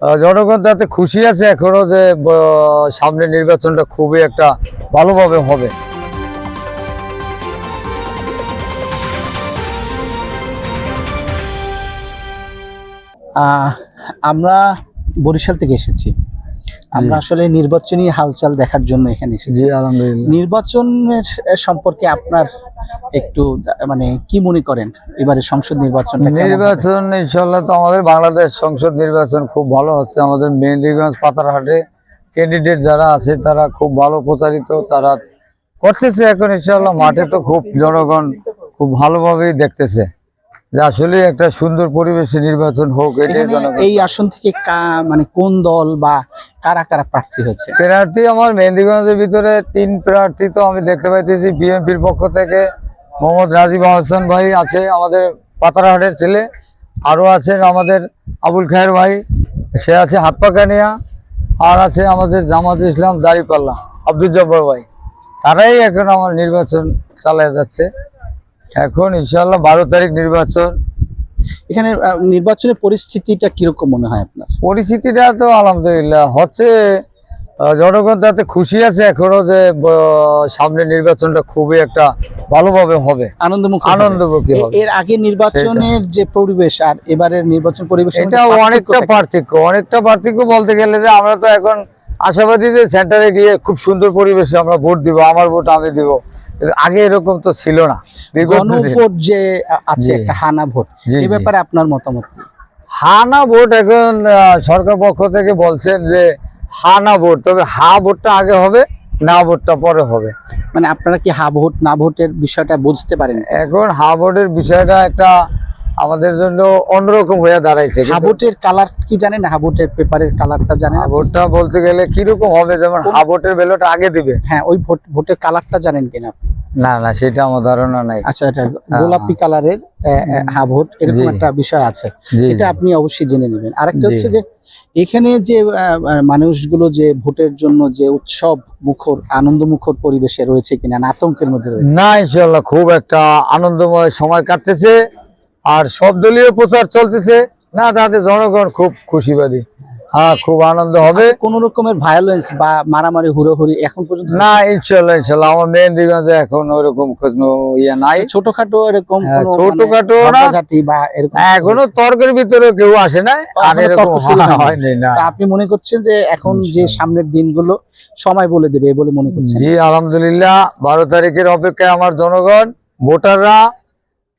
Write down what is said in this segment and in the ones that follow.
জনগণ তাতে খুশি আছে এখনো যে সামনে নির্বাচনটা খুবই একটা ভালোভাবে হবে। আমরা বরিশাল থেকে এসেছি। আমরা আসলে নির্বাচনী হালচাল দেখার জন্য এখানে এসেছি। আলহামদুলিল্লাহ। নির্বাচনের সম্পর্কে আপনার একটু মানে কি মনে করেন এবারে সংসদ নির্বাচনটা? নির্বাচন ইনশাআল্লাহ তো আমাদের বাংলাদেশ সংসদ নির্বাচন খুব ভালো হচ্ছে। আমাদের মেহেন্দিগঞ্জ পাতারহাটে ক্যান্ডিডেট যারা আছে তারা খুব ভালো প্রচারিত তারা করতেছে। এখন ইনশাআল্লাহ মাঠে তো খুব জনগণ খুব ভালোভাবেই দেখতেছে যে আসলে একটা সুন্দর পরিবেশে নির্বাচন হোক। এই আসন থেকে মানে কোন দল বা কারা কারা প্রার্থী হয়েছে? প্রার্থী আমার মেহেন্দিগঞ্জের ভিতরে 3 প্রার্থী তো আমি দেখতে পাইতেছি। বিএনপির পক্ষ থেকে মোহাম্মদ রাজীব আহসান ভাই আছে, আমাদের পাতারহাটের ছেলে। আরও আছেন আমাদের আবুল খায়ের ভাই, সে আছে হাতপাকানিয়া। আর আছে আমাদের জামাত ইসলাম দাঁড়িপাল্লা আব্দুল জব্বার ভাই। তারাই এখন আমার নির্বাচন চালিয়ে যাচ্ছে। এখন ইনশাআল্লাহ 12 তারিখ নির্বাচন। এখানে নির্বাচনের পরিস্থিতিটা কিরকম মনে হয় আপনার? পরিস্থিতিটা তো আলহামদুলিল্লাহ হচ্ছে, জনগণ তাতে খুশি আছে এখনো যে সামনে নির্বাচনটা খুবই একটা ভালোভাবে হবে, আনন্দমুখী হবে। এর আগে নির্বাচনের যে পরিবেশ আর এবারের নির্বাচন পরিবেশ এটা অনেকটা পার্থক্য বলতে গেলে যে আমরা তো এখন আশাবাদী যে সেন্টারে গিয়ে খুব সুন্দর পরিবেশে আমরা ভোট দিব, আমার ভোট আমি দিব। আগে এরকম তো ছিল না। গণভোট যে আছে একটা হানা ভোট, এই ব্যাপারে আপনার মতামত? হানা ভোট এখন সরকার পক্ষ থেকে বলছেন যে হানা ভোট, তবে হা ভোটটা আগে হবে, না ভোটটা পরে হবে। মানে আপনারা কি হা ভোট না ভোটের বিষয়টা বুঝতে পারেন? এখন হা ভোটের বিষয়টা একটা আমাদের জন্য অন্যরকম হয়ে দাঁড়াইছে। হা ভোটের কালার কি জানেন? হা ভোটের পেপারের কালারটা জানেন? হা ভোটটা বলতে গেলে কিরকম হবে, যেমন হা ভোটের ব্যালট আগে দিবে। হ্যাঁ, ওই ভোটের কালারটা জানেন কিনা আপনি? না না, সেটা আমার ধারণা নাই। আচ্ছা, এটা গোলাপি কালারের হা ভোট, এরকম একটা বিষয় আছে, এটা আপনি অবশ্যই জেনে নেবেন। আরেকটা হচ্ছে যে এখানে যে মানুষগুলো যে ভোটের জন্য যে উৎসব মুখর আনন্দ মুখর পরিবেশে রয়েছে কিনা, আতঙ্কের মধ্যে রয়েছে? না, ইনশাআল্লাহ খুব একটা আনন্দময় সময় কাটতেছে। আর সব দলীয় প্রচার চলতেছে না, তাতে জনগণ খুব খুশিবাদী। হ্যাঁ, খুব আনন্দ হবে। কোন রকমের ভায়োলেন্স বা মারামারি হুড়োহুড়ি এখন পর্যন্ত না? ইনশাআল্লাহ আমার মেহেন্দিগঞ্জে এখন ওইরকম ইয়ে নাই। ছোটখাটো এরকম ছোটখাটো বা এরকম এখনো তর্কের ভিতরে কেউ আসে না, আর এরকম হয়নি না। আপনি মনে করছেন যে এখন যে সামনের দিনগুলো সময় বলে দেবে বলে মনে করছেন? জি আলহামদুলিল্লাহ, 12 তারিখের অপেক্ষায় আমার জনগণ, ভোটাররা।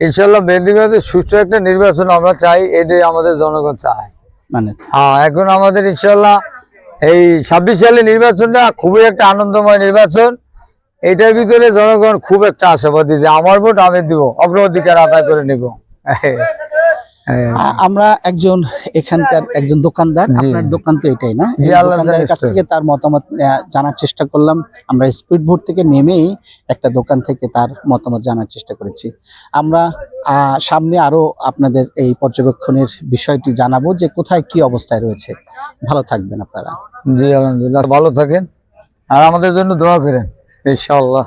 ইনশাআল্লাহ মেহেন্দিগঞ্জে সুষ্ঠু একটা নির্বাচন আমরা চাই, এটাই আমাদের জনগণ চায়। মানে এখন আমাদের ইনশাআল্লাহ এই 26 সালের নির্বাচনটা খুবই একটা আনন্দময় নির্বাচন। এটার ভিতরে জনগণ খুব একটা আশাবাদী যে আমার ভোট আমি দিব, অগ্রাধিকার আদায় করে নিব। আমরা এখানকার একজন দোকানদার, আপনার দোকান তো এটাই না? দোকানদারের কাছ থেকে তার মতামত জানার চেষ্টা করলাম। আমরা স্পিড ভোট থেকে নেমেই একটা দোকান থেকে তার মতামত জানার চেষ্টা করেছি। আমরা সামনে আরো আপনাদের এই পর্যবেক্ষণের বিষয়টি জানাবো যে কোথায় কি অবস্থায় রয়েছে। ভালো থাকবেন আপনারা। জি আলহামদুলিল্লাহ, ভালো থাকেন আর আমাদের জন্য দোয়া করেন ইনশাআল্লাহ।